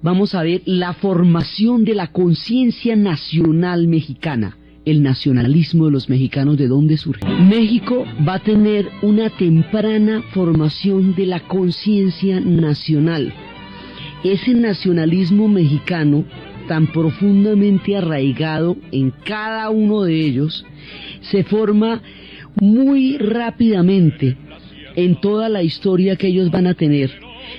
vamos a ver la formación de la conciencia nacional mexicana, el nacionalismo de los mexicanos, ¿de dónde surge? México va a tener una temprana formación de la conciencia nacional. Ese nacionalismo mexicano, tan profundamente arraigado en cada uno de ellos, se forma muy rápidamente en toda la historia que ellos van a tener.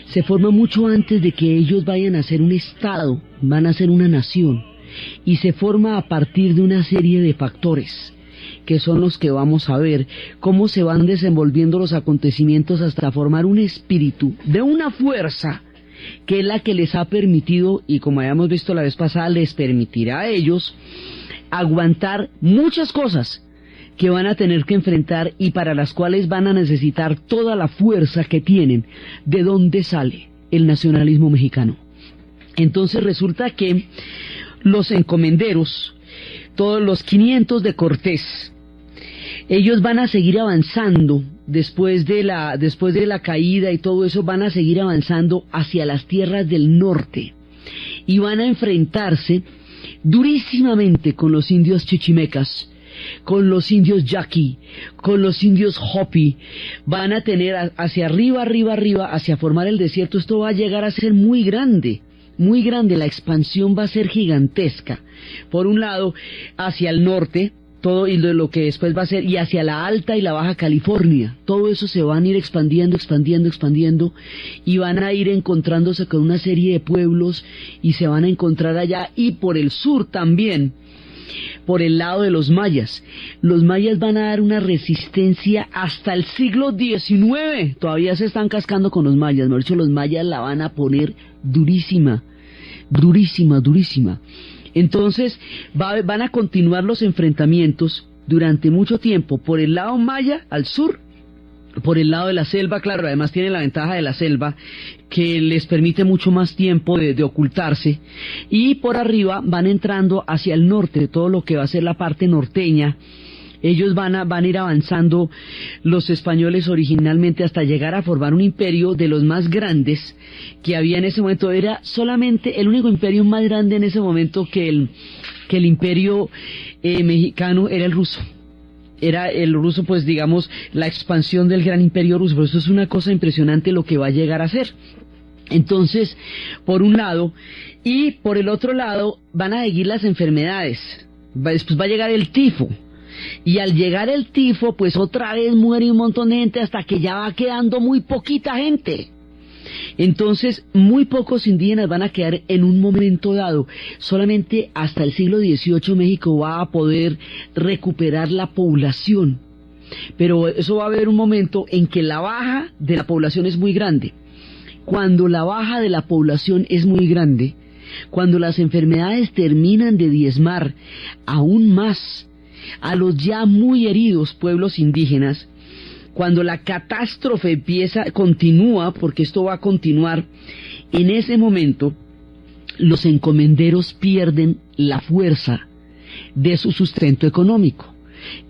Se forma mucho antes de que ellos vayan a ser un estado, van a ser una nación, y se forma a partir de una serie de factores que son los que vamos a ver, cómo se van desenvolviendo los acontecimientos hasta formar un espíritu de una fuerza que es la que les ha permitido, y como habíamos visto la vez pasada, les permitirá a ellos aguantar muchas cosas que van a tener que enfrentar y para las cuales van a necesitar toda la fuerza que tienen. ¿De dónde sale el nacionalismo mexicano? Entonces resulta que los encomenderos, todos los 500 de Cortés, ellos van a seguir avanzando después de la caída y todo eso, van a seguir avanzando hacia las tierras del norte y van a enfrentarse durísimamente con los indios chichimecas, con los indios yaqui, con los indios hopi. Van a tener hacia arriba, hacia formar el desierto. Esto va a llegar a ser muy grande, la expansión va a ser gigantesca. Por un lado, hacia el norte, todo y lo que después va a ser, y hacia la Alta y la Baja California, todo eso se van a ir expandiendo, y van a ir encontrándose con una serie de pueblos, y se van a encontrar allá, y por el sur también, por el lado de los mayas. Los mayas van a dar una resistencia hasta el siglo XIX, todavía se están cascando con los mayas, de hecho los mayas la van a poner durísima. Entonces van a continuar los enfrentamientos durante mucho tiempo por el lado maya al sur, por el lado de la selva, claro, además tiene la ventaja de la selva que les permite mucho más tiempo de ocultarse, y por arriba van entrando hacia el norte, todo lo que va a ser la parte norteña. Ellos van a ir avanzando, los españoles originalmente, hasta llegar a formar un imperio de los más grandes que había en ese momento. Era solamente el único imperio más grande en ese momento que el imperio mexicano era el ruso. Era el ruso, pues digamos, la expansión del gran imperio ruso. Pero eso es una cosa impresionante lo que va a llegar a ser. Entonces, por un lado, y por el otro lado, van a seguir las enfermedades. Después va a llegar el tifo. Y al llegar el tifo, pues otra vez muere un montón de gente hasta que ya va quedando muy poquita gente. Entonces, muy pocos indígenas van a quedar en un momento dado. Solamente hasta el siglo XVIII México va a poder recuperar la población. Pero eso va a haber un momento en que la baja de la población es muy grande. Cuando la baja de la población es muy grande, cuando las enfermedades terminan de diezmar aún más a los ya muy heridos pueblos indígenas, cuando la catástrofe continúa, porque esto va a continuar, en ese momento los encomenderos pierden la fuerza de su sustento económico.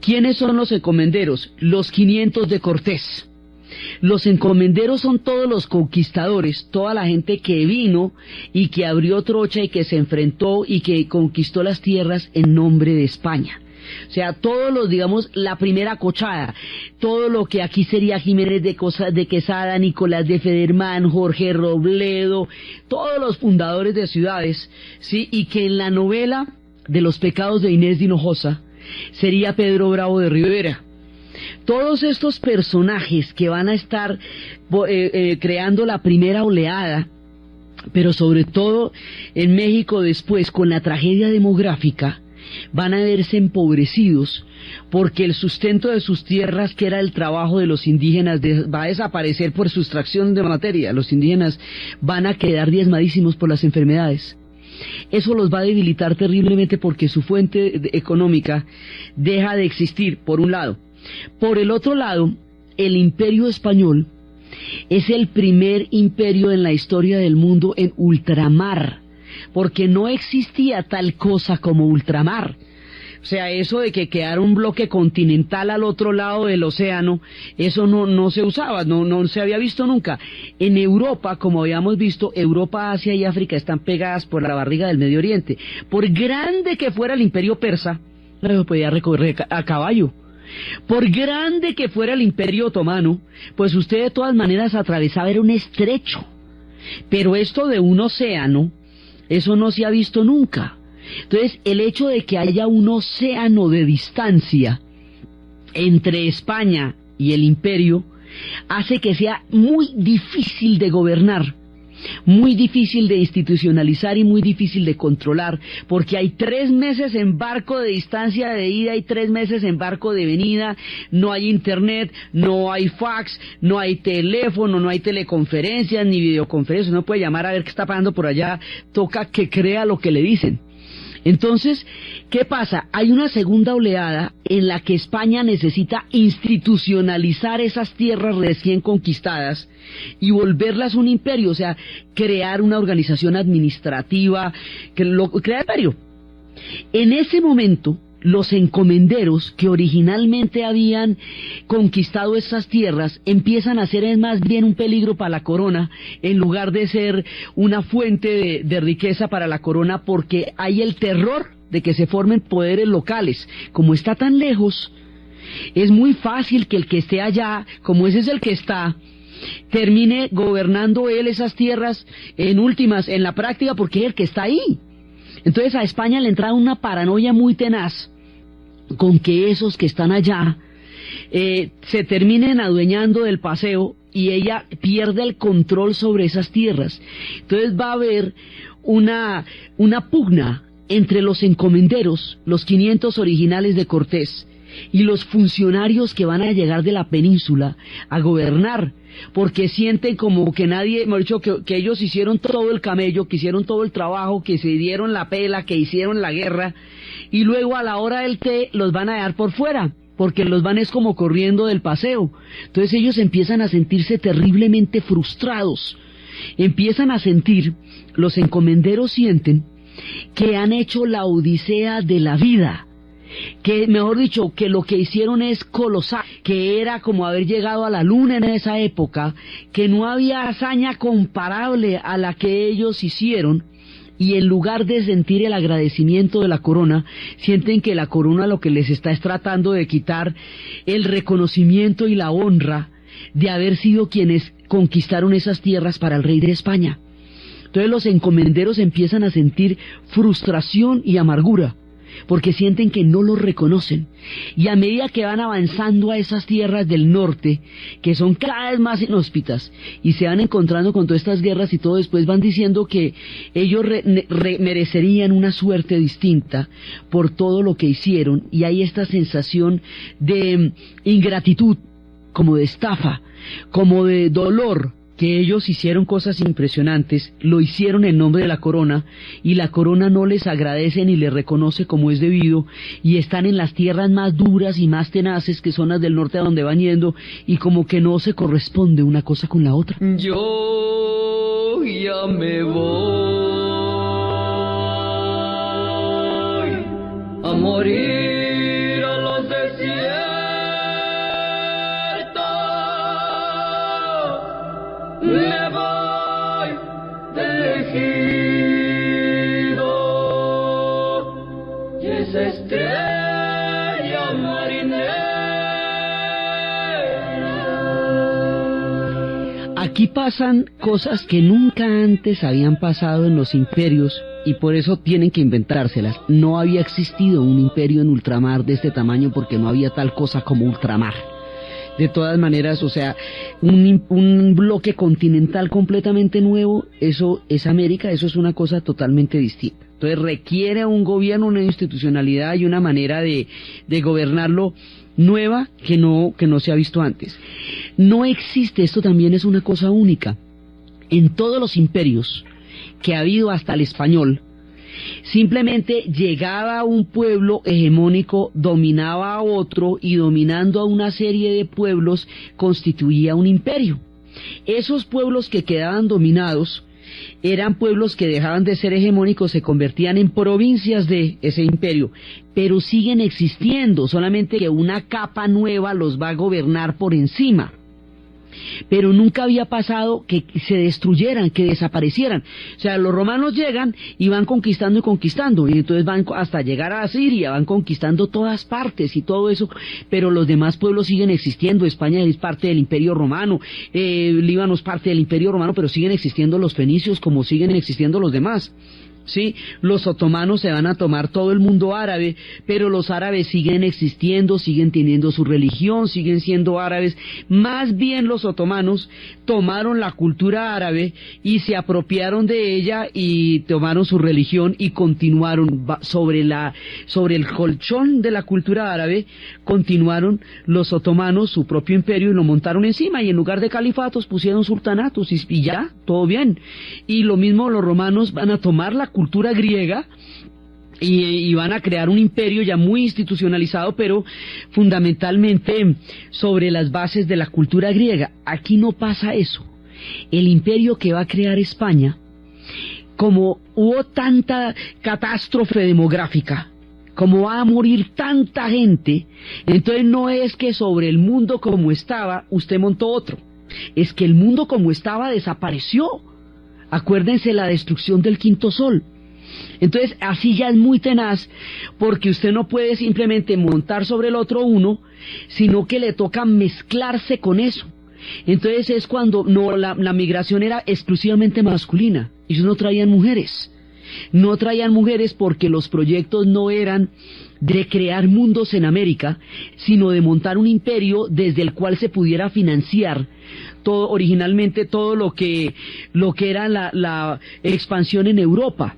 ¿Quiénes son los encomenderos? Los 500 de Cortés. Los encomenderos son todos los conquistadores, toda la gente que vino y que abrió trocha y que se enfrentó y que conquistó las tierras en nombre de España. O sea, todos los, digamos, la primera cochada, todo lo que aquí sería Jiménez de Quesada, Nicolás de Federman, Jorge Robledo, todos los fundadores de ciudades, ¿sí? Y que en la novela de los pecados de Inés de Hinojosa sería Pedro Bravo de Rivera. Todos estos personajes que van a estar creando la primera oleada, pero sobre todo en México después, con la tragedia demográfica, van a verse empobrecidos porque el sustento de sus tierras, que era el trabajo de los indígenas, va a desaparecer por sustracción de materia. Los indígenas van a quedar diezmadísimos por las enfermedades. Eso los va a debilitar terriblemente porque su fuente económica deja de existir, por un lado. Por el otro lado, el imperio español es el primer imperio en la historia del mundo en ultramar, porque no existía tal cosa como ultramar. O sea, eso de que quedara un bloque continental al otro lado del océano, eso no se usaba, no se había visto nunca. En Europa, como habíamos visto, Europa, Asia y África están pegadas por la barriga del Medio Oriente. Por grande que fuera el imperio persa, no podía recorrer a caballo. Por grande que fuera el imperio otomano, pues usted de todas maneras atravesaba, era un estrecho. Pero esto de un océano, eso no se ha visto nunca. Entonces, el hecho de que haya un océano de distancia entre España y el imperio hace que sea muy difícil de gobernar, muy difícil de institucionalizar y muy difícil de controlar, porque hay 3 meses en barco de distancia de ida y 3 meses en barco de venida, no hay internet, no hay fax, no hay teléfono, no hay teleconferencias ni videoconferencias, no puede llamar a ver qué está pasando por allá, toca que crea lo que le dicen. Entonces, ¿qué pasa? Hay una segunda oleada en la que España necesita institucionalizar esas tierras recién conquistadas y volverlas un imperio, o sea, crear una organización administrativa, crear imperio. En ese momento, los encomenderos que originalmente habían conquistado esas tierras empiezan a ser más bien un peligro para la corona en lugar de ser una fuente de riqueza para la corona, porque hay el terror de que se formen poderes locales. Como está tan lejos, es muy fácil que el que esté allá, como ese es el que está, termine gobernando él esas tierras en últimas, en la práctica, porque es el que está ahí. Entonces a España le entra una paranoia muy tenaz con que esos que están allá se terminen adueñando del paseo y ella pierde el control sobre esas tierras. Entonces va a haber una pugna entre los encomenderos, los 500 originales de Cortés, y los funcionarios que van a llegar de la península a gobernar, porque sienten como que nadie, mejor dicho, que ellos hicieron todo el camello, que hicieron todo el trabajo, que se dieron la pela, que hicieron la guerra, y luego a la hora del té los van a dejar por fuera, porque los van es como corriendo del paseo. Entonces ellos empiezan a sentirse terriblemente frustrados, empiezan a sentir, los encomenderos sienten que han hecho la odisea de la vida, que mejor dicho, que lo que hicieron es colosal, que era como haber llegado a la luna en esa época, que no había hazaña comparable a la que ellos hicieron, y en lugar de sentir el agradecimiento de la corona, sienten que la corona lo que les está es tratando de quitar el reconocimiento y la honra de haber sido quienes conquistaron esas tierras para el rey de España. Entonces los encomenderos empiezan a sentir frustración y amargura, porque sienten que no los reconocen, y a medida que van avanzando a esas tierras del norte, que son cada vez más inhóspitas, y se van encontrando con todas estas guerras y todo, después van diciendo que ellos merecerían una suerte distinta por todo lo que hicieron, y hay esta sensación de ingratitud, como de estafa, como de dolor, que ellos hicieron cosas impresionantes, lo hicieron en nombre de la corona, y la corona no les agradece ni les reconoce como es debido, y están en las tierras más duras y más tenaces, que son las del norte a donde van yendo, y como que no se corresponde una cosa con la otra. Yo ya me voy a morir a los desiertos. Me voy del ejido y esa estrella marinera. Aquí pasan cosas que nunca antes habían pasado en los imperios, y por eso tienen que inventárselas. No había existido un imperio en ultramar de este tamaño, porque no había tal cosa como ultramar. De todas maneras, o sea, un bloque continental completamente nuevo, eso es América, eso es una cosa totalmente distinta. Entonces requiere un gobierno, una institucionalidad y una manera de gobernarlo nueva que no se ha visto antes. No existe, esto también es una cosa única, en todos los imperios que ha habido hasta el español. Simplemente llegaba un pueblo hegemónico, dominaba a otro, y dominando a una serie de pueblos constituía un imperio. Esos pueblos que quedaban dominados eran pueblos que dejaban de ser hegemónicos, se convertían en provincias de ese imperio, pero siguen existiendo, solamente que una capa nueva los va a gobernar por encima. Pero nunca había pasado que se destruyeran, que desaparecieran. O sea, los romanos llegan y van conquistando y conquistando, y entonces van hasta llegar a Siria, van conquistando todas partes y todo eso, pero los demás pueblos siguen existiendo. España es parte del Imperio Romano, Líbano es parte del Imperio Romano, pero siguen existiendo los fenicios como siguen existiendo los demás. Sí, los otomanos se van a tomar todo el mundo árabe, pero los árabes siguen existiendo, siguen teniendo su religión, siguen siendo árabes. Más bien los otomanos tomaron la cultura árabe y se apropiaron de ella y tomaron su religión y continuaron sobre el colchón de la cultura árabe. Continuaron los otomanos su propio imperio y lo montaron encima, y en lugar de califatos pusieron sultanatos y ya, todo bien. Y lo mismo los romanos van a tomar la cultura griega y van a crear un imperio ya muy institucionalizado, pero fundamentalmente sobre las bases de la cultura griega. Aquí no pasa eso. El imperio que va a crear España, como hubo tanta catástrofe demográfica, como va a morir tanta gente, entonces no es que sobre el mundo como estaba usted montó otro, es que el mundo como estaba desapareció. Acuérdense la destrucción del quinto sol. Entonces así ya es muy tenaz, porque usted no puede simplemente montar sobre el otro uno, sino que le toca mezclarse con eso. Entonces es cuando la migración era exclusivamente masculina, y ellos no traían mujeres. No traían mujeres porque los proyectos no eran de crear mundos en América, sino de montar un imperio desde el cual se pudiera financiar originalmente todo lo que era la expansión en Europa.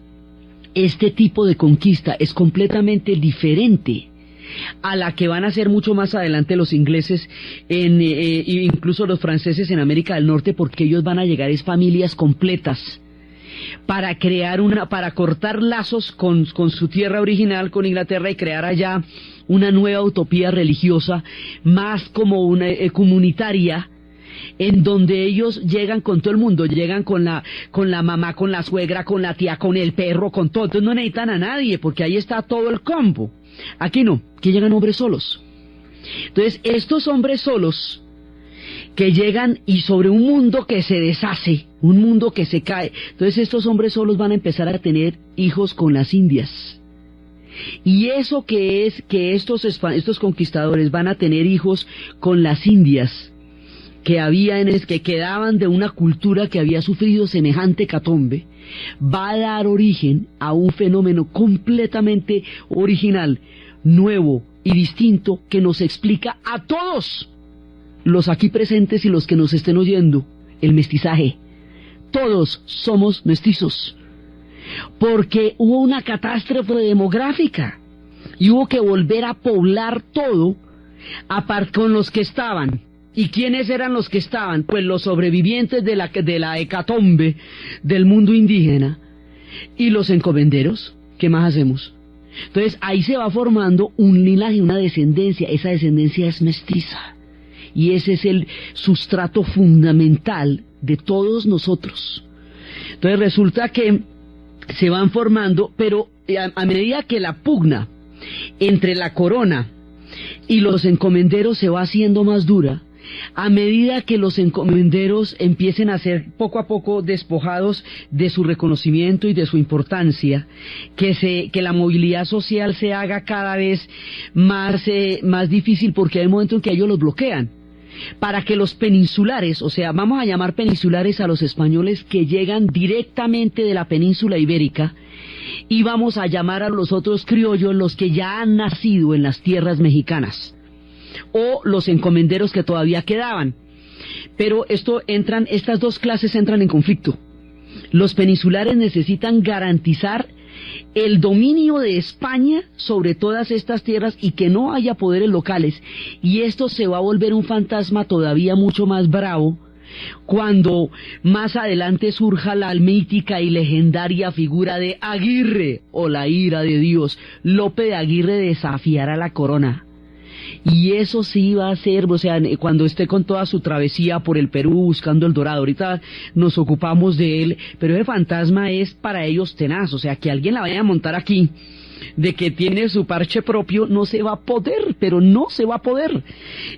Este tipo de conquista es completamente diferente a la que van a hacer mucho más adelante los ingleses, incluso los franceses en América del Norte, porque ellos van a llegar familias completas para crear para cortar lazos con su tierra original, con Inglaterra, y crear allá una nueva utopía religiosa, más como una comunitaria, en donde ellos llegan con todo el mundo, llegan con la mamá, con la suegra, con la tía, con el perro, con todo. Entonces no necesitan a nadie, porque ahí está todo el combo. Aquí no, aquí llegan hombres solos. Entonces estos hombres solos que llegan y sobre un mundo que se deshace, un mundo que se cae, entonces estos hombres solos van a empezar a tener hijos con las indias. Y eso que es que estos conquistadores van a tener hijos con las indias, que quedaban de una cultura que había sufrido semejante hecatombe, va a dar origen a un fenómeno completamente original, nuevo y distinto, que nos explica a todos los aquí presentes y los que nos estén oyendo el mestizaje. Todos somos mestizos, porque hubo una catástrofe demográfica y hubo que volver a poblar todo con los que estaban. ¿Y quiénes eran los que estaban? Pues los sobrevivientes de la hecatombe del mundo indígena y los encomenderos. ¿Qué más hacemos? Entonces ahí se va formando un linaje, una descendencia. Esa descendencia es mestiza, y ese es el sustrato fundamental de todos nosotros. Entonces resulta que se van formando, pero a medida que la pugna entre la corona y los encomenderos se va haciendo más dura, a medida que los encomenderos empiecen a ser poco a poco despojados de su reconocimiento y de su importancia, que la movilidad social se haga cada vez más difícil, porque hay un momento en que ellos los bloquean, para que los peninsulares, o sea, vamos a llamar peninsulares a los españoles que llegan directamente de la península ibérica, y vamos a llamar a los otros criollos los que ya han nacido en las tierras mexicanas, o los encomenderos que todavía quedaban. Pero estas dos clases entran en conflicto. Los peninsulares necesitan garantizar el dominio de España sobre todas estas tierras y que no haya poderes locales, y esto se va a volver un fantasma todavía mucho más bravo cuando más adelante surja la mítica y legendaria figura de Aguirre, o la ira de Dios. Lope de Aguirre desafiará la corona y eso sí va a ser, o sea, cuando esté con toda su travesía por el Perú buscando el dorado, ahorita nos ocupamos de él, pero el fantasma es para ellos tenaz, o sea, que alguien la vaya a montar aquí, de que tiene su parche propio, no se va a poder, pero no se va a poder.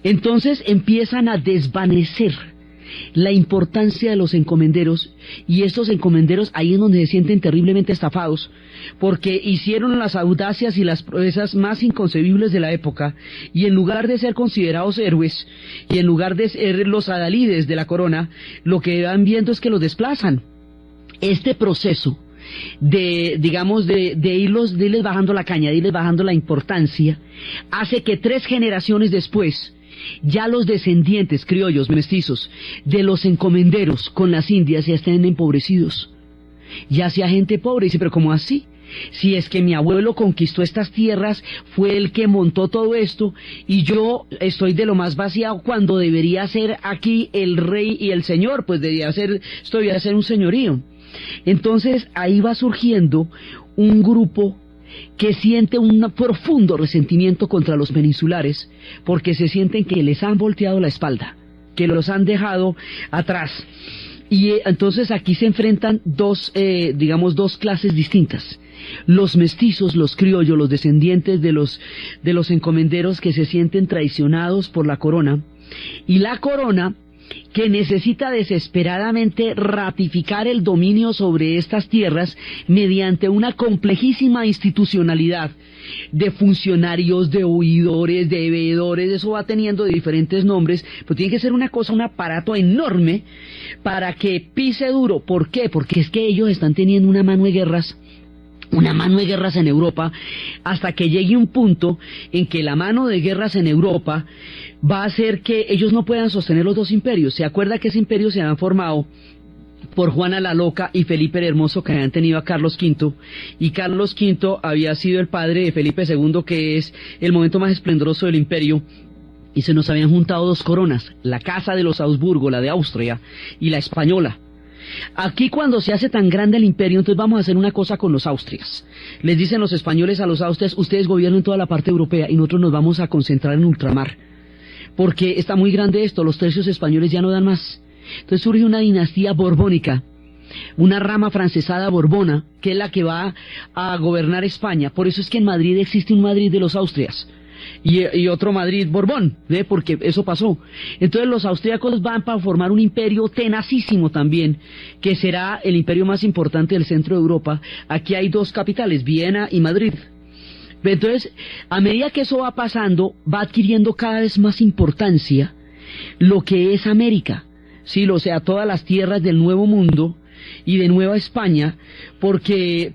Entonces empiezan a desvanecer la importancia de los encomenderos, y estos encomenderos ahí es donde se sienten terriblemente estafados, porque hicieron las audacias y las proezas más inconcebibles de la época, y en lugar de ser considerados héroes, y en lugar de ser los adalides de la corona, lo que van viendo es que los desplazan. Este proceso de irles bajando la caña, de irles bajando la importancia, hace que 3 generaciones después, ya los descendientes criollos, mestizos, de los encomenderos con las indias ya estén empobrecidos. Ya sea gente pobre, dice, pero ¿cómo así? Si es que mi abuelo conquistó estas tierras, fue el que montó todo esto, y yo estoy de lo más vaciado cuando debería ser aquí el rey y el señor, pues esto debía ser un señorío. Entonces ahí va surgiendo un grupo que siente un profundo resentimiento contra los peninsulares, porque se sienten que les han volteado la espalda, que los han dejado atrás. Y entonces aquí se enfrentan dos clases distintas: los mestizos, los criollos, los descendientes de los encomenderos, que se sienten traicionados por la corona, y la corona, que necesita desesperadamente ratificar el dominio sobre estas tierras mediante una complejísima institucionalidad de funcionarios, de oidores, de veedores. Eso va teniendo diferentes nombres, pero tiene que ser una cosa, un aparato enorme para que pise duro. ¿Por qué? Porque es que ellos están teniendo una mano de guerras en Europa, hasta que llegue un punto en que la mano de guerras en Europa va a hacer que ellos no puedan sostener los dos imperios. ¿Se acuerda que ese imperio se habían formado por Juana la Loca y Felipe el Hermoso, que habían tenido a Carlos V, y Carlos V había sido el padre de Felipe II, que es el momento más esplendoroso del imperio? Y se nos habían juntado 2 coronas, la casa de los Habsburgo, la de Austria, y la española. Aquí, cuando se hace tan grande el imperio, entonces vamos a hacer una cosa con los Austrias. Les dicen los españoles a los Austrias: ustedes gobiernan toda la parte europea y nosotros nos vamos a concentrar en ultramar, porque está muy grande esto, los tercios españoles ya no dan más. Entonces surge una dinastía borbónica, una rama francesada borbona, que es la que va a gobernar España. Por eso es que en Madrid existe un Madrid de los Austrias y otro Madrid Borbón, ¿ve? Porque eso pasó. Entonces los austríacos van para formar un imperio tenacísimo también, que será el imperio más importante del centro de Europa. Aquí hay 2 capitales, Viena y Madrid. Entonces, a medida que eso va pasando, va adquiriendo cada vez más importancia lo que es América, sí, o sea, todas las tierras del Nuevo Mundo y de Nueva España, porque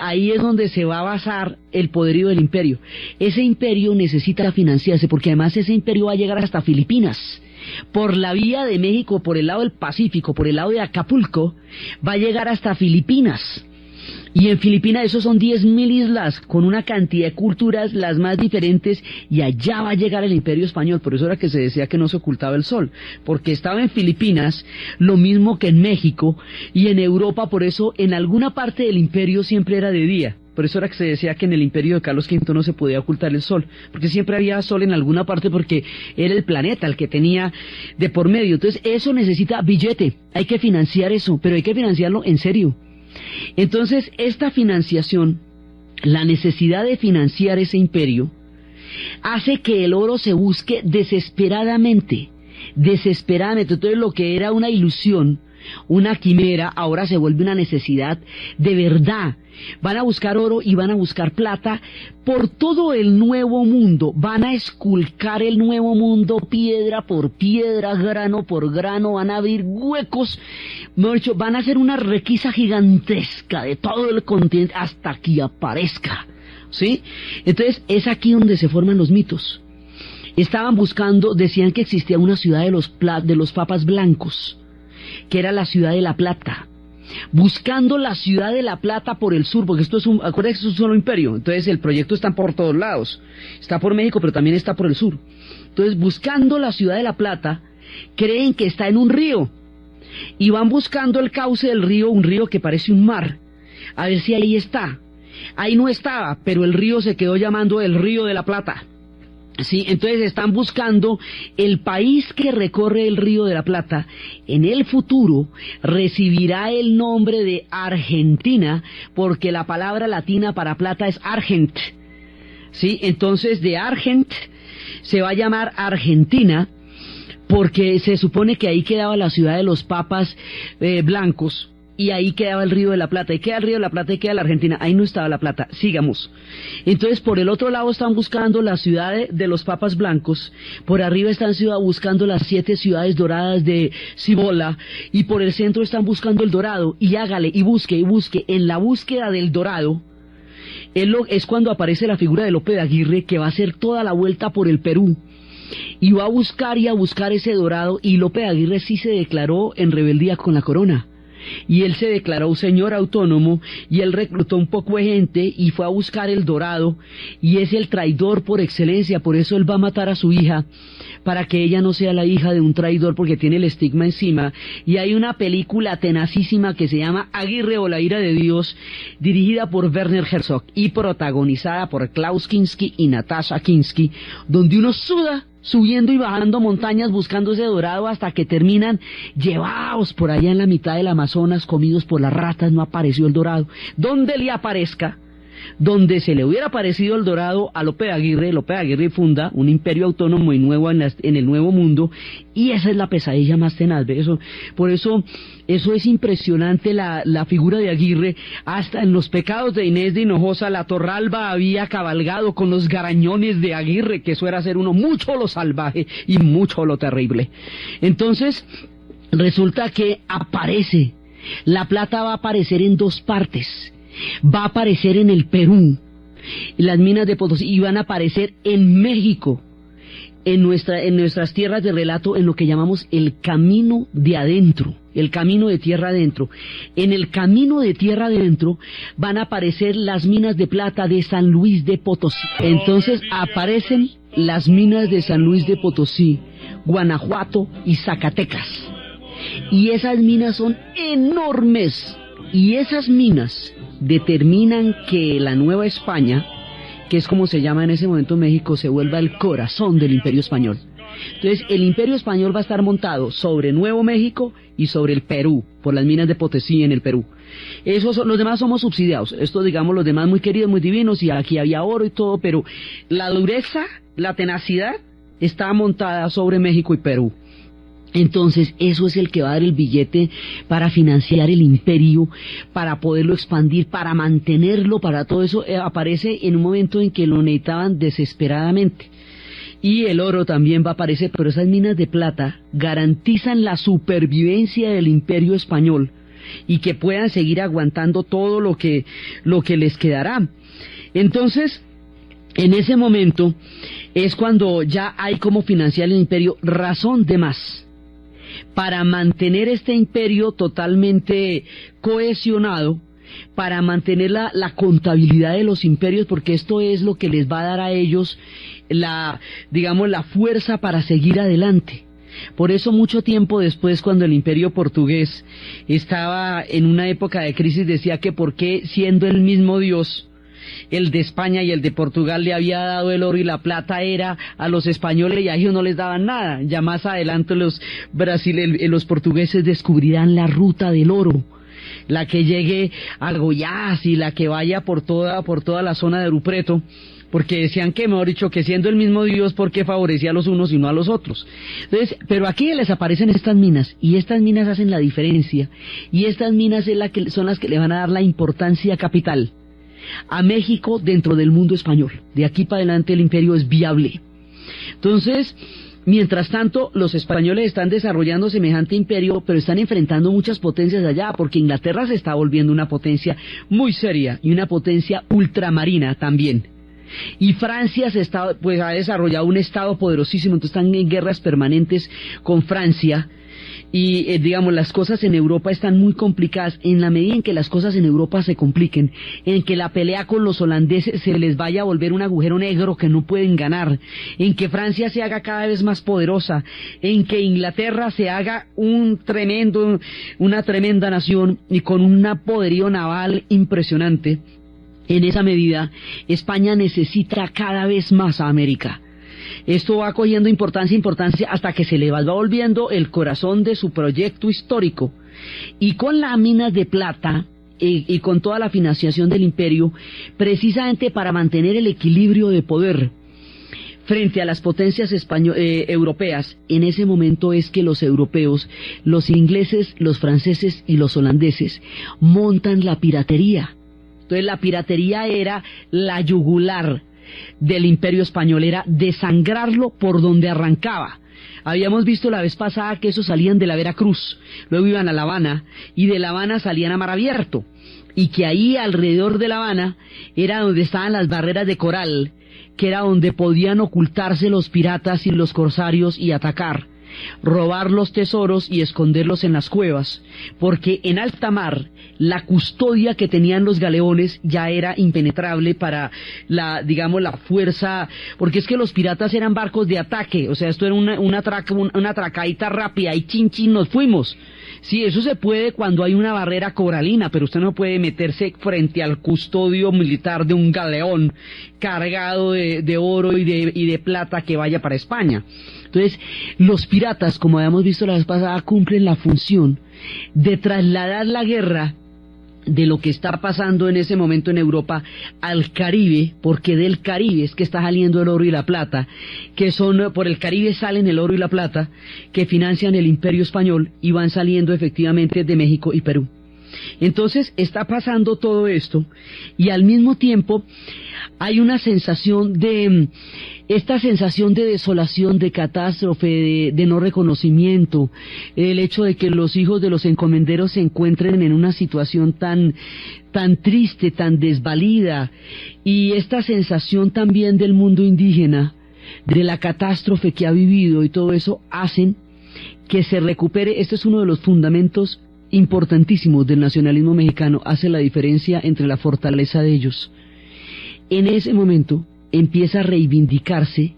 ahí es donde se va a basar el poderío del imperio. Ese imperio necesita financiarse, porque además ese imperio va a llegar hasta Filipinas. Por la vía de México, por el lado del Pacífico, por el lado de Acapulco, va a llegar hasta Filipinas. Y en Filipinas esos son 10.000 islas con una cantidad de culturas las más diferentes, y allá va a llegar el imperio español. Por eso era que se decía que no se ocultaba el sol, porque estaba en Filipinas lo mismo que en México y en Europa. Por eso en alguna parte del imperio siempre era de día. Por eso era que se decía que en el imperio de Carlos V no se podía ocultar el sol, porque siempre había sol en alguna parte, porque era el planeta el que tenía de por medio. Entonces eso necesita billete, hay que financiar eso, pero hay que financiarlo en serio. Entonces esta financiación, la necesidad de financiar ese imperio, hace que el oro se busque desesperadamente. Entonces lo que era una ilusión, una quimera, ahora se vuelve una necesidad de verdad. Van a buscar oro y van a buscar plata por todo el Nuevo Mundo. Van a esculcar el Nuevo Mundo piedra por piedra, grano por grano. Van a abrir huecos, mejor dicho, van a hacer una requisa gigantesca de todo el continente hasta que aparezca, ¿sí? Entonces es aquí donde se forman los mitos. Estaban buscando, decían que existía una ciudad de los papas blancos, que era la ciudad de La Plata, buscando la ciudad de La Plata por el sur, porque acuérdense que esto es un solo imperio, entonces el proyecto está por todos lados, está por México, pero también está por el sur. Entonces, buscando la ciudad de La Plata, creen que está en un río, y van buscando el cauce del río, un río que parece un mar, a ver si ahí está. Ahí no estaba, pero el río se quedó llamando el Río de la Plata. Sí, entonces están buscando el país que recorre el Río de la Plata. En el futuro recibirá el nombre de Argentina, porque la palabra latina para plata es argent. Sí, entonces de argent se va a llamar Argentina, porque se supone que ahí quedaba la ciudad de los papas blancos. Y ahí quedaba el Río de la Plata, y queda el Río de la Plata, y queda la Argentina, ahí no estaba la Plata, sigamos. Entonces por el otro lado están buscando la ciudad de los papas blancos, por arriba están buscando las 7 ciudades doradas de Cibola, y por el centro están buscando el Dorado, y hágale, y busque, en la búsqueda del Dorado, es cuando aparece la figura de Lope de Aguirre, que va a hacer toda la vuelta por el Perú, y va a buscar ese Dorado, y Lope de Aguirre sí se declaró en rebeldía con la corona. Y él se declaró señor autónomo, y él reclutó un poco de gente y fue a buscar el Dorado, y es el traidor por excelencia. Por eso él va a matar a su hija, para que ella no sea la hija de un traidor, porque tiene el estigma encima. Y hay una película tenacísima que se llama Aguirre o la ira de Dios, dirigida por Werner Herzog y protagonizada por Klaus Kinski y Natasha Kinski, donde uno suda subiendo y bajando montañas buscando ese Dorado hasta que terminan llevados por allá en la mitad del Amazonas, comidos por las ratas. No apareció el Dorado. Donde le aparezca, donde se le hubiera aparecido el Dorado a Lope de Aguirre funda un imperio autónomo y nuevo en el Nuevo Mundo, y esa es la pesadilla más tenaz. Por eso es impresionante la figura de Aguirre. Hasta en Los pecados de Inés de Hinojosa, la Torralba había cabalgado con los garañones de Aguirre, que eso era ser uno mucho lo salvaje y mucho lo terrible. Entonces resulta que aparece, la plata va a aparecer en 2 partes. Va a aparecer en el Perú, las minas de Potosí, y van a aparecer en México, en nuestras tierras de relato, en lo que llamamos el camino de adentro, el camino de tierra adentro. En el camino de tierra adentro van a aparecer las minas de plata de San Luis de Potosí. Entonces aparecen las minas de San Luis de Potosí, Guanajuato y Zacatecas. Y esas minas son enormes, y esas minas determinan que la Nueva España, que es como se llama en ese momento México, se vuelva el corazón del Imperio Español. Entonces el Imperio Español va a estar montado sobre Nuevo México y sobre el Perú, por las minas de Potosí en el Perú. Los demás somos subsidiados, digamos, los demás muy queridos, muy divinos, y aquí había oro y todo, pero la dureza, la tenacidad, está montada sobre México y Perú. Entonces eso es el que va a dar el billete para financiar el imperio, para poderlo expandir, para mantenerlo, para todo eso. Aparece en un momento en que lo necesitaban desesperadamente. Y el oro también va a aparecer, pero esas minas de plata garantizan la supervivencia del imperio español y que puedan seguir aguantando todo lo que les quedará. Entonces, en ese momento es cuando ya hay como financiar el imperio, razón de más para mantener este imperio totalmente cohesionado, para mantener la contabilidad de los imperios, porque esto es lo que les va a dar a ellos la fuerza para seguir adelante. Por eso mucho tiempo después, cuando el imperio portugués estaba en una época de crisis, decía que por qué, siendo el mismo Dios, el de España y el de Portugal, le había dado el oro y la plata era a los españoles, y a ellos no les daban nada. Ya más adelante los portugueses descubrirán la ruta del oro, la que llegue a Goiás y la que vaya por toda la zona de Ouro Preto, porque decían que, mejor dicho, que siendo el mismo Dios, ¿por qué favorecía a los unos y no a los otros? Entonces, pero aquí les aparecen estas minas, y estas minas hacen la diferencia, y estas minas son las que le van a dar la importancia capital a México dentro del mundo español. De aquí para adelante el imperio es viable. Entonces, mientras tanto, los españoles están desarrollando semejante imperio, pero están enfrentando muchas potencias allá, porque Inglaterra se está volviendo una potencia muy seria y una potencia ultramarina también. Y Francia ha desarrollado un estado poderosísimo, entonces están en guerras permanentes con Francia. Y las cosas en Europa están muy complicadas. En la medida en que las cosas en Europa se compliquen, en que la pelea con los holandeses se les vaya a volver un agujero negro que no pueden ganar, en que Francia se haga cada vez más poderosa, en que Inglaterra se haga una tremenda nación y con un poderío naval impresionante, en esa medida España necesita cada vez más a América. Esto va cogiendo importancia hasta que se le va volviendo el corazón de su proyecto histórico. Y con las minas de plata y con toda la financiación del imperio, precisamente para mantener el equilibrio de poder frente a las potencias europeas, en ese momento es que los europeos, los ingleses, los franceses y los holandeses montan la piratería. Entonces la piratería era la yugular del imperio español, era desangrarlo por donde arrancaba. Habíamos visto la vez pasada que esos salían de la Veracruz, luego iban a La Habana y de La Habana salían a mar abierto, y que ahí alrededor de La Habana era donde estaban las barreras de coral, que era donde podían ocultarse los piratas y los corsarios y atacar, robar los tesoros y esconderlos en las cuevas, porque en alta mar la custodia que tenían los galeones ya era impenetrable para la fuerza, porque es que los piratas eran barcos de ataque, o sea, esto era una atracadita rápida y chin chin nos fuimos. Sí, eso se puede cuando hay una barrera coralina, pero usted no puede meterse frente al custodio militar de un galeón cargado de oro y de plata que vaya para España. Entonces, los piratas, como habíamos visto la vez pasada, cumplen la función de trasladar la guerra de lo que está pasando en ese momento en Europa al Caribe, porque del Caribe es que está saliendo el oro y la plata, que son, por el Caribe salen el oro y la plata, que financian el Imperio Español y van saliendo efectivamente de México y Perú. Entonces está pasando todo esto y al mismo tiempo hay una sensación de desolación, de catástrofe, de no reconocimiento, el hecho de que los hijos de los encomenderos se encuentren en una situación tan triste, tan desvalida, y esta sensación también del mundo indígena, de la catástrofe que ha vivido, y todo eso hacen que se recupere. Este es uno de los fundamentos importantísimos del nacionalismo mexicano, hace la diferencia entre la fortaleza de ellos. En ese momento empieza a reivindicarse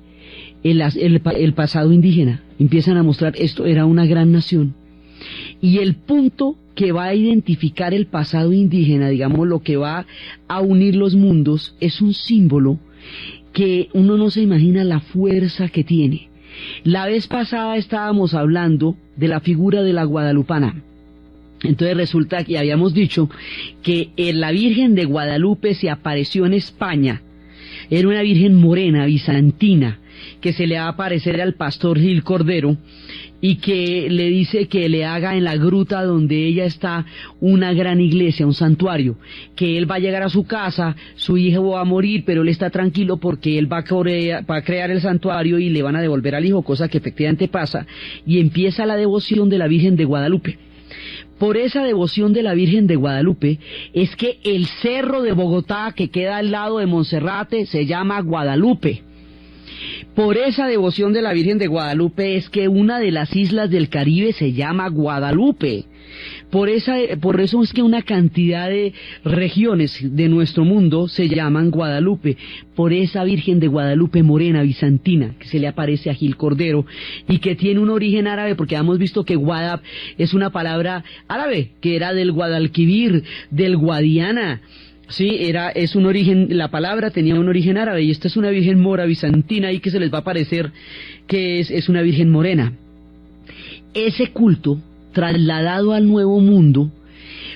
el pasado indígena, empiezan a mostrar esto era una gran nación, y el punto que va a identificar el pasado indígena, digamos lo que va a unir los mundos, es un símbolo que uno no se imagina la fuerza que tiene. La vez pasada estábamos hablando de la figura de la guadalupana. Entonces resulta que habíamos dicho que la Virgen de Guadalupe se apareció en España. Era una virgen morena, bizantina, que se le va a aparecer al pastor Gil Cordero y que le dice que le haga en la gruta donde ella está una gran iglesia, un santuario, que él va a llegar a su casa, su hijo va a morir, pero él está tranquilo porque él va a crear el santuario y le van a devolver al hijo, cosa que efectivamente pasa, y empieza la devoción de la Virgen de Guadalupe. Por esa devoción de la Virgen de Guadalupe es que el cerro de Bogotá, que queda al lado de Monserrate, se llama Guadalupe. Por esa devoción de la Virgen de Guadalupe es que una de las islas del Caribe se llama Guadalupe. Por eso es que una cantidad de regiones de nuestro mundo se llaman Guadalupe, por esa Virgen de Guadalupe morena, bizantina, que se le aparece a Gil Cordero, y que tiene un origen árabe, porque hemos visto que Guadab es una palabra árabe, que era del Guadalquivir, del Guadiana. Sí, es un origen, la palabra tenía un origen árabe, y esta es una virgen mora bizantina, y que se les va a parecer que es una virgen morena. Ese culto, trasladado al Nuevo Mundo,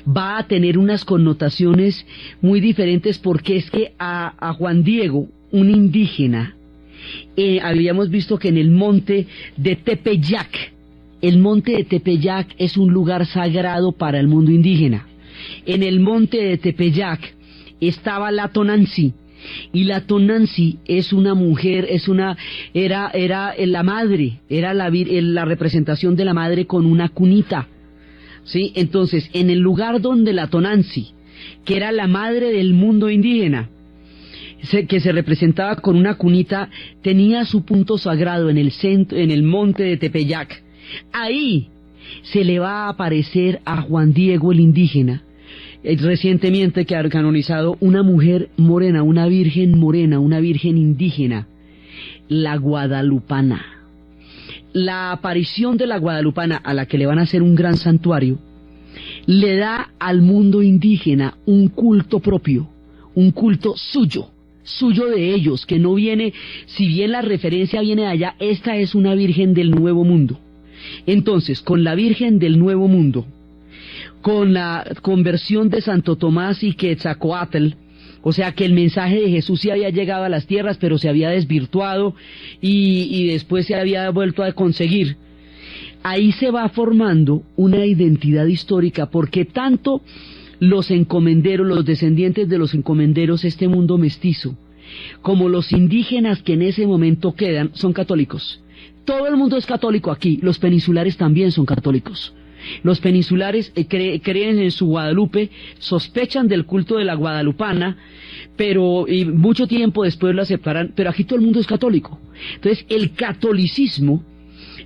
va a tener unas connotaciones muy diferentes, porque es que a Juan Diego, un indígena, habíamos visto que en el monte de Tepeyac, el monte de Tepeyac es un lugar sagrado para el mundo indígena. En el monte de Tepeyac estaba la Tonanzi, y la Tonanzi es una mujer, era la madre, era la representación de la madre con una cunita, ¿sí? Entonces, en el lugar donde la Tonanzi, que era la madre del mundo indígena, que se representaba con una cunita, tenía su punto sagrado en el centro, en el monte de Tepeyac. Ahí se le va a aparecer a Juan Diego el indígena, recientemente que ha canonizado, una mujer morena, una virgen indígena, la guadalupana. La aparición de la guadalupana, a la que le van a hacer un gran santuario, le da al mundo indígena un culto propio, un culto suyo, suyo de ellos, que no viene, si bien la referencia viene de allá, esta es una Virgen del Nuevo Mundo. Entonces, con la Virgen del Nuevo Mundo, con la conversión de Santo Tomás y Quetzalcóatl, o sea que el mensaje de Jesús sí había llegado a las tierras, pero se había desvirtuado y después se había vuelto a conseguir. Ahí se va formando una identidad histórica, porque tanto los encomenderos, los descendientes de los encomenderos, este mundo mestizo, como los indígenas que en ese momento quedan, son católicos. Todo el mundo es católico aquí, los peninsulares también son católicos. Los peninsulares creen en su Guadalupe, sospechan del culto de la guadalupana, pero mucho tiempo después lo aceptarán, pero aquí todo el mundo es católico. Entonces el catolicismo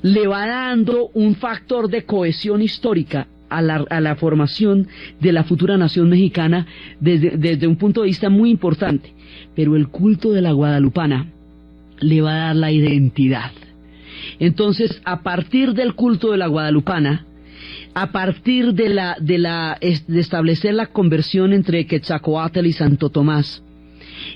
le va dando un factor de cohesión histórica a la formación de la futura nación mexicana desde un punto de vista muy importante, pero el culto de la guadalupana le va a dar la identidad. Entonces, a partir del culto de la guadalupana, a partir de establecer la conversión entre Quetzalcóatl y Santo Tomás,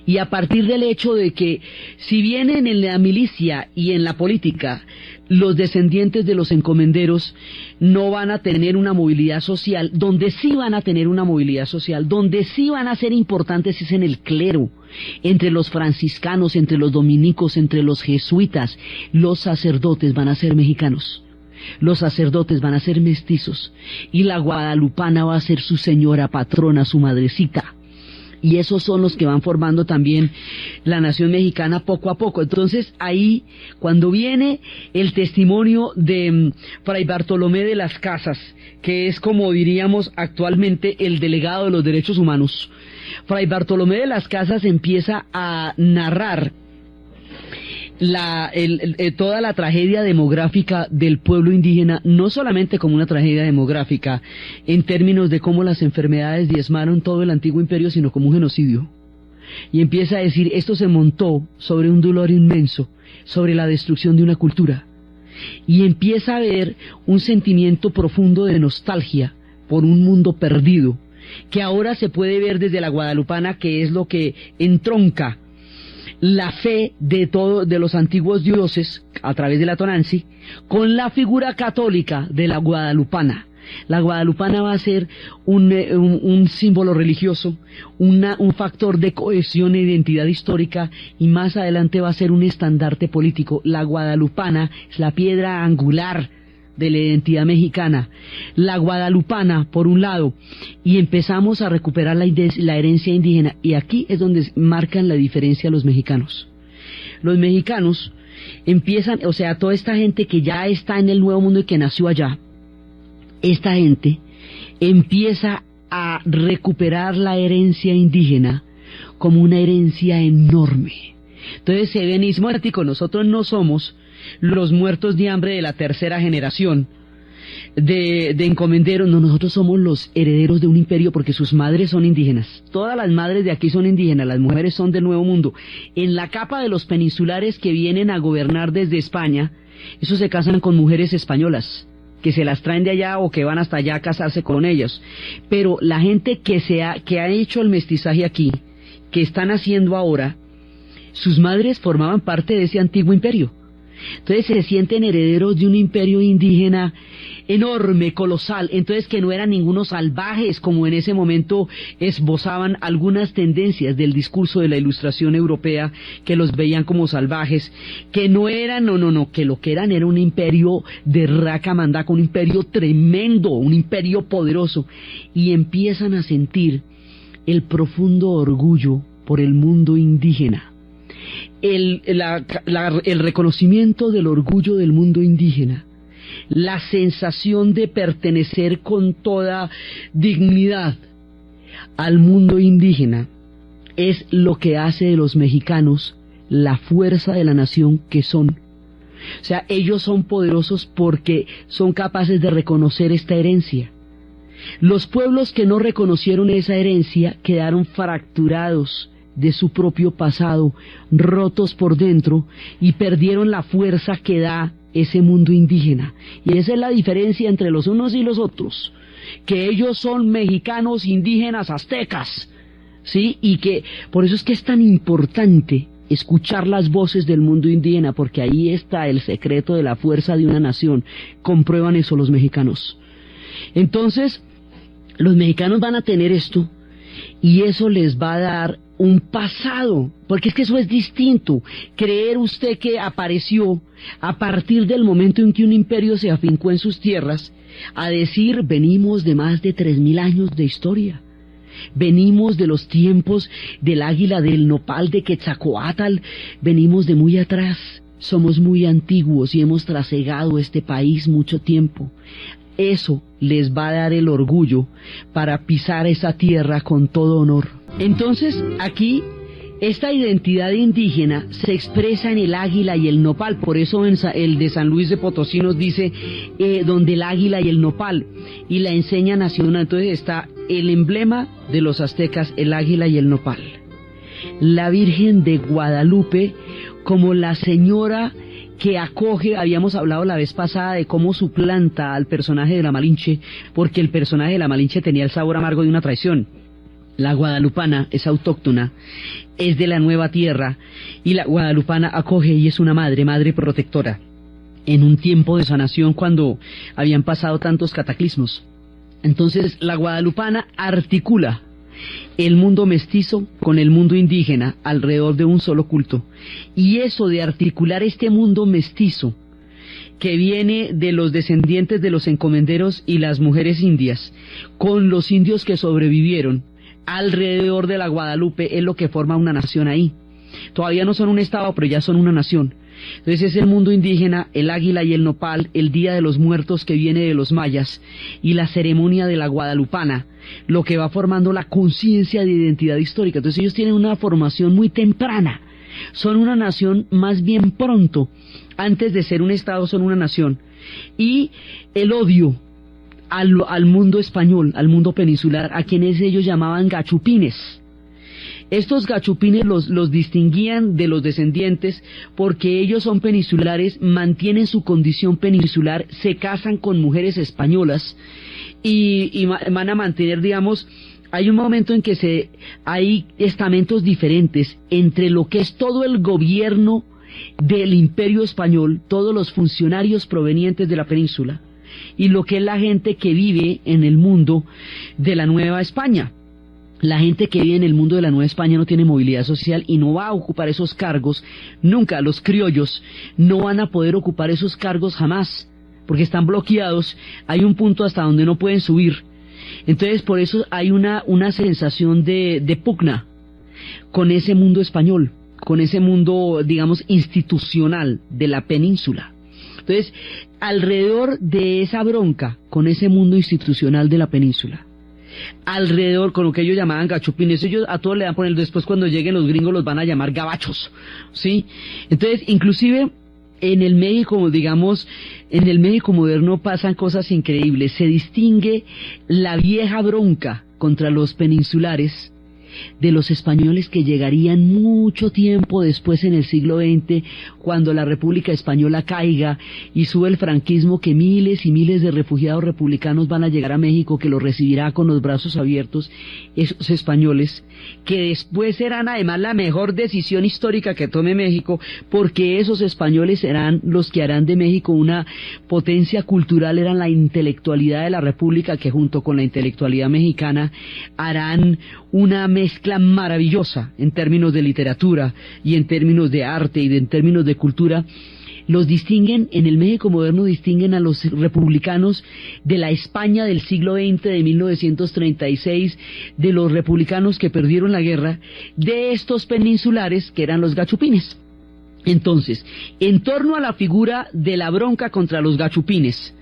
y a partir del hecho de que, si bien en la milicia y en la política los descendientes de los encomenderos no van a tener una movilidad social, donde sí van a tener una movilidad social, donde sí van a ser importantes es en el clero, entre los franciscanos, entre los dominicos, entre los jesuitas. Los sacerdotes van a ser mexicanos, los sacerdotes van a ser mestizos, y la guadalupana va a ser su señora patrona, su madrecita. Y esos son los que van formando también la nación mexicana poco a poco. Entonces ahí, cuando viene el testimonio de Fray Bartolomé de las Casas, que es, como diríamos actualmente, el delegado de los derechos humanos, Fray Bartolomé de las Casas empieza a narrar toda la tragedia demográfica del pueblo indígena, no solamente como una tragedia demográfica en términos de cómo las enfermedades diezmaron todo el antiguo imperio, sino como un genocidio. Y empieza a decir, esto se montó sobre un dolor inmenso, sobre la destrucción de una cultura. Y empieza a haber un sentimiento profundo de nostalgia por un mundo perdido, que ahora se puede ver desde la guadalupana, que es lo que entronca la fe de los antiguos dioses a través de la Tonanzi con la figura católica de la guadalupana. La guadalupana va a ser un símbolo religioso, un factor de cohesión e identidad histórica, y más adelante va a ser un estandarte político. La guadalupana es la piedra angular de la identidad mexicana. La guadalupana, por un lado, y empezamos a recuperar la herencia indígena, y aquí es donde marcan la diferencia los mexicanos. Los mexicanos empiezan, o sea, toda esta gente que ya está en el Nuevo Mundo y que nació allá, esta gente empieza a recuperar la herencia indígena como una herencia enorme. Entonces se ven ismóticos, nosotros no somos los muertos de hambre de la tercera generación de encomenderos, no, nosotros somos los herederos de un imperio, porque sus madres son indígenas. Todas las madres de aquí son indígenas, las mujeres son del Nuevo Mundo. En la capa de los peninsulares que vienen a gobernar desde España, esos se casan con mujeres españolas, que se las traen de allá o que van hasta allá a casarse con ellas. Pero la gente que ha hecho el mestizaje aquí, que están haciendo ahora, sus madres formaban parte de ese antiguo imperio. Entonces se sienten herederos de un imperio indígena enorme, colosal, entonces que no eran ningunos salvajes, como en ese momento esbozaban algunas tendencias del discurso de la Ilustración europea, que los veían como salvajes, que no eran, que lo que eran era un imperio de raca mandaca, un imperio tremendo, un imperio poderoso, y empiezan a sentir el profundo orgullo por el mundo indígena. El reconocimiento del orgullo del mundo indígena, la sensación de pertenecer con toda dignidad al mundo indígena, es lo que hace de los mexicanos la fuerza de la nación que son. O sea, ellos son poderosos porque son capaces de reconocer esta herencia. Los pueblos que no reconocieron esa herencia quedaron fracturados de su propio pasado, rotos por dentro, y perdieron la fuerza que da ese mundo indígena. Y esa es la diferencia entre los unos y los otros, que ellos son mexicanos, indígenas, aztecas, ¿sí? Y que por eso es que es tan importante escuchar las voces del mundo indígena, porque ahí está el secreto de la fuerza de una nación. Comprueban eso los mexicanos. Entonces, los mexicanos van a tener esto, y eso les va a dar un pasado, porque es que eso es distinto. Creer usted que apareció a partir del momento en que un imperio se afincó en sus tierras, a decir, venimos de más de 3000 años de historia. Venimos de los tiempos del águila, del nopal, de Quetzalcóatl, venimos de muy atrás, somos muy antiguos y hemos trasegado este país mucho tiempo. Eso les va a dar el orgullo para pisar esa tierra con todo honor. Entonces, aquí, esta identidad indígena se expresa en el águila y el nopal. Por eso el de San Luis de Potosí nos dice donde el águila y el nopal, y la enseña nacional. Entonces está el emblema de los aztecas, el águila y el nopal. La Virgen de Guadalupe como la señora que acoge. Habíamos hablado la vez pasada de cómo suplanta al personaje de la Malinche, porque el personaje de la Malinche tenía el sabor amargo de una traición. La guadalupana es autóctona, es de la nueva tierra, y la guadalupana acoge y es una madre protectora, en un tiempo de sanación cuando habían pasado tantos cataclismos. Entonces la guadalupana articula el mundo mestizo con el mundo indígena alrededor de un solo culto, y eso de articular este mundo mestizo que viene de los descendientes de los encomenderos y las mujeres indias con los indios que sobrevivieron alrededor de la Guadalupe, es lo que forma una nación ahí. Todavía no son un estado, pero ya son una nación. Entonces es el mundo indígena, el águila y el nopal, el Día de los Muertos que viene de los mayas, y la ceremonia de la guadalupana, lo que va formando la conciencia de identidad histórica. Entonces ellos tienen una formación muy temprana, son una nación más bien pronto, antes de ser un estado son una nación. Y el odio al mundo español, al mundo peninsular, a quienes ellos llamaban gachupines. Estos gachupines los distinguían de los descendientes porque ellos son peninsulares, mantienen su condición peninsular, se casan con mujeres españolas y van a mantener, digamos, hay un momento en que hay estamentos diferentes entre lo que es todo el gobierno del Imperio Español, todos los funcionarios provenientes de la península, y lo que es la gente que vive en el mundo de la Nueva España. La gente que vive en el mundo de la Nueva España no tiene movilidad social y no va a ocupar esos cargos nunca. Los criollos no van a poder ocupar esos cargos jamás, porque están bloqueados. Hay un punto hasta donde no pueden subir. Entonces por eso hay una sensación de pugna con ese mundo español, con ese mundo, digamos, institucional de la península. Entonces, alrededor de esa bronca con ese mundo institucional de la península, alrededor con lo que ellos llamaban gachupines, ellos a todos le dan por el, después cuando lleguen los gringos los van a llamar gabachos, ¿sí? Entonces, inclusive en el México, digamos, en el México moderno pasan cosas increíbles. Se distingue la vieja bronca contra los peninsulares de los españoles que llegarían mucho tiempo después en el siglo XX, cuando la República Española caiga y sube el franquismo, que miles y miles de refugiados republicanos van a llegar a México, que los recibirá con los brazos abiertos, esos españoles, que después serán además la mejor decisión histórica que tome México, porque esos españoles serán los que harán de México una potencia cultural, eran la intelectualidad de la República, que junto con la intelectualidad mexicana harán una mezcla maravillosa en términos de literatura y en términos de arte y en términos de cultura. Los distinguen, en el México moderno distinguen a los republicanos de la España del siglo XX, de 1936, de los republicanos que perdieron la guerra, de estos peninsulares que eran los gachupines. Entonces, en torno a la figura de la bronca contra los gachupines,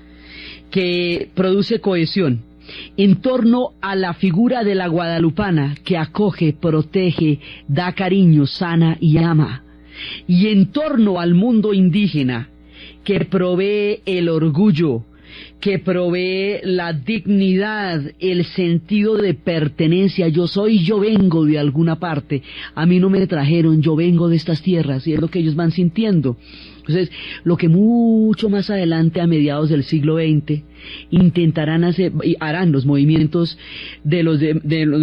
que produce cohesión, en torno a la figura de la guadalupana, que acoge, protege, da cariño, sana y ama, y en torno al mundo indígena, que provee el orgullo, que provee la dignidad, el sentido de pertenencia. Yo vengo de alguna parte, a mí no me trajeron, yo vengo de estas tierras, y es lo que ellos van sintiendo. Entonces, lo que mucho más adelante, a mediados del siglo XX, intentarán hacer, y harán los movimientos de los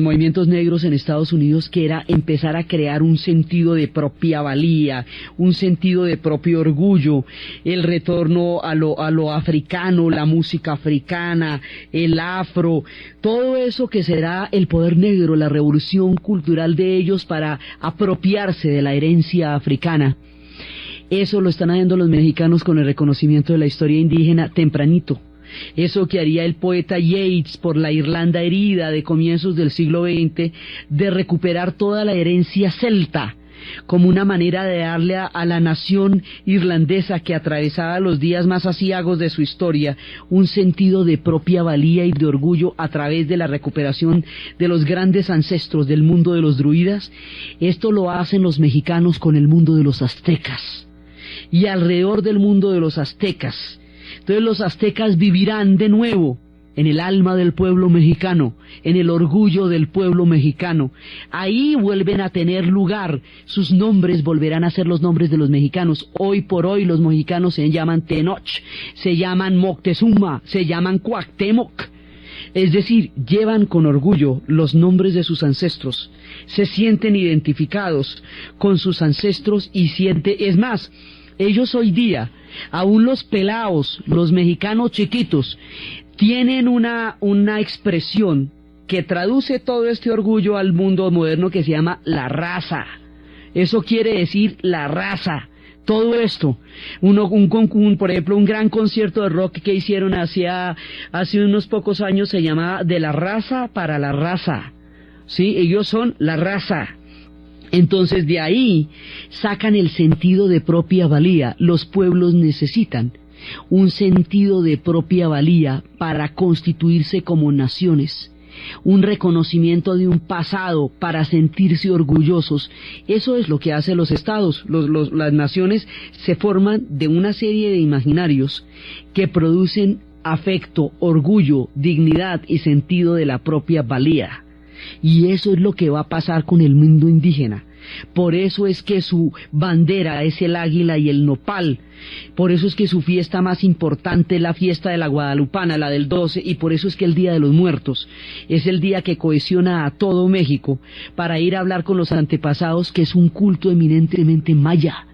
movimientos negros en Estados Unidos, que era empezar a crear un sentido de propia valía, un sentido de propio orgullo, el retorno a lo africano, la música africana, el afro, todo eso que será el poder negro, la revolución cultural de ellos para apropiarse de la herencia africana. Eso lo están haciendo los mexicanos con el reconocimiento de la historia indígena tempranito. Eso que haría el poeta Yeats por la Irlanda herida de comienzos del siglo XX, de recuperar toda la herencia celta, como una manera de darle a la nación irlandesa que atravesaba los días más aciagos de su historia, un sentido de propia valía y de orgullo a través de la recuperación de los grandes ancestros del mundo de los druidas. Esto lo hacen los mexicanos con el mundo de los aztecas. Y alrededor del mundo de los aztecas. Entonces los aztecas vivirán de nuevo en el alma del pueblo mexicano, en el orgullo del pueblo mexicano. Ahí vuelven a tener lugar, sus nombres volverán a ser los nombres de los mexicanos. Hoy por hoy los mexicanos se llaman Tenoch, se llaman Moctezuma, se llaman Cuauhtémoc. Es decir, llevan con orgullo los nombres de sus ancestros, se sienten identificados con sus ancestros y es más, ellos hoy día, aún los pelaos, los mexicanos chiquitos, tienen una expresión que traduce todo este orgullo al mundo moderno que se llama la raza. Eso quiere decir la raza. Todo esto, por ejemplo, un gran concierto de rock que hicieron hace unos pocos años se llamaba De la raza para la raza. Sí, ellos son la raza. Entonces de ahí sacan el sentido de propia valía. Los pueblos necesitan un sentido de propia valía para constituirse como naciones, un reconocimiento de un pasado para sentirse orgullosos. Eso es lo que hacen los estados. Las naciones se forman de una serie de imaginarios que producen afecto, orgullo, dignidad y sentido de la propia valía. Y eso es lo que va a pasar con el mundo indígena. Por eso es que su bandera es el águila y el nopal. Por eso es que su fiesta más importante es la fiesta de la Guadalupana, la del 12, y por eso es que el Día de los Muertos es el día que cohesiona a todo México para ir a hablar con los antepasados, que es un culto eminentemente maya,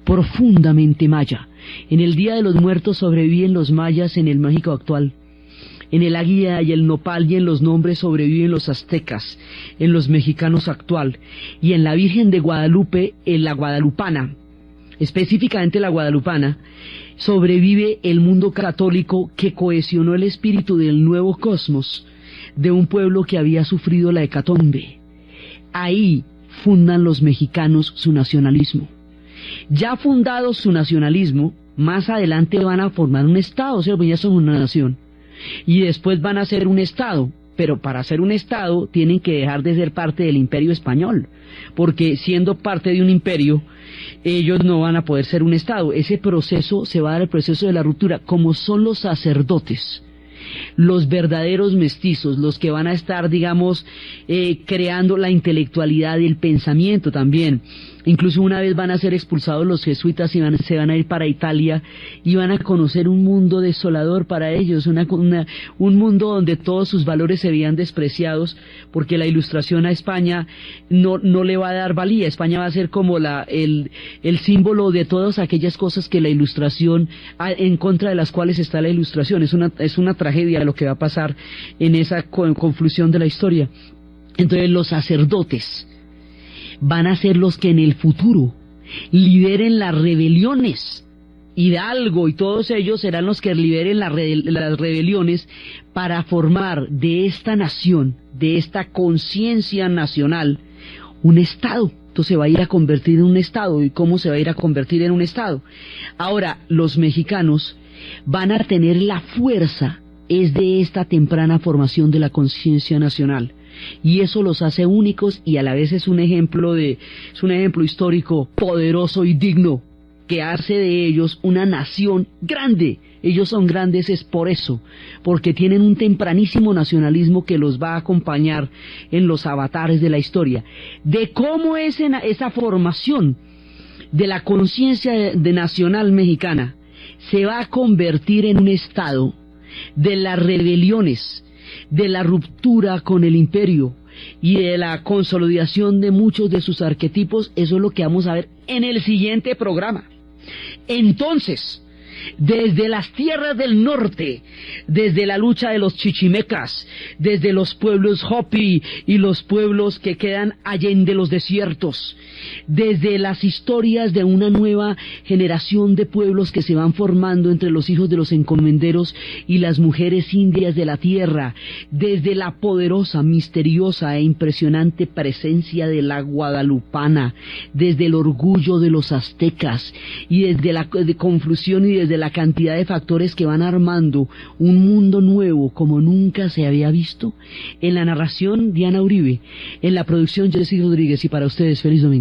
profundamente maya. En el Día de los Muertos sobreviven los mayas en el México actual. En el águila y el nopal y en los nombres sobreviven los aztecas, en los mexicanos actual, y en la Virgen de Guadalupe, en la guadalupana, específicamente la guadalupana, sobrevive el mundo católico que cohesionó el espíritu del nuevo cosmos, de un pueblo que había sufrido la hecatombe. Ahí fundan los mexicanos su nacionalismo. Ya fundado su nacionalismo, más adelante van a formar un estado, o sea, pues ya son una nación. Y después van a ser un estado, pero para ser un estado tienen que dejar de ser parte del imperio español, porque siendo parte de un imperio, ellos no van a poder ser un estado. Ese proceso se va a dar, el proceso de la ruptura, como son los sacerdotes, los verdaderos mestizos, los que van a estar, digamos, creando la intelectualidad y el pensamiento también. Incluso una vez van a ser expulsados los jesuitas y se van a ir para Italia y van a conocer un mundo desolador para ellos, un mundo donde todos sus valores se veían despreciados, porque la ilustración a España no le va a dar valía. España va a ser como el símbolo de todas aquellas cosas que la ilustración, en contra de las cuales está la ilustración. Es una tragedia lo que va a pasar en esa conflusión de la historia. Entonces los sacerdotes van a ser los que en el futuro lideren las rebeliones. Hidalgo y todos ellos serán los que lideren las rebeliones para formar de esta nación, de esta conciencia nacional, un estado. Entonces se va a ir a convertir en un estado. ¿Y cómo se va a ir a convertir en un estado? Ahora, los mexicanos van a tener la fuerza, es de esta temprana formación de la conciencia nacional. Y eso los hace únicos, y a la vez es un ejemplo histórico poderoso y digno, que hace de ellos una nación grande. Ellos son grandes es por eso, porque tienen un tempranísimo nacionalismo que los va a acompañar en los avatares de la historia. De cómo es esa formación de la conciencia de nacional mexicana se va a convertir en un estado de las rebeliones, de la ruptura con el imperio y de la consolidación de muchos de sus arquetipos. Eso es lo que vamos a ver en el siguiente programa. Entonces, desde las tierras del norte, desde la lucha de los chichimecas, desde los pueblos Hopi y los pueblos que quedan allende los desiertos, desde las historias de una nueva generación de pueblos que se van formando entre los hijos de los encomenderos y las mujeres indias de la tierra, desde la poderosa, misteriosa e impresionante presencia de la guadalupana, desde el orgullo de los aztecas y desde la confusión y desde la cantidad de factores que van armando un mundo nuevo como nunca se había visto. En la narración, Diana Uribe, en la producción, Jessy Rodríguez, y para ustedes, feliz domingo.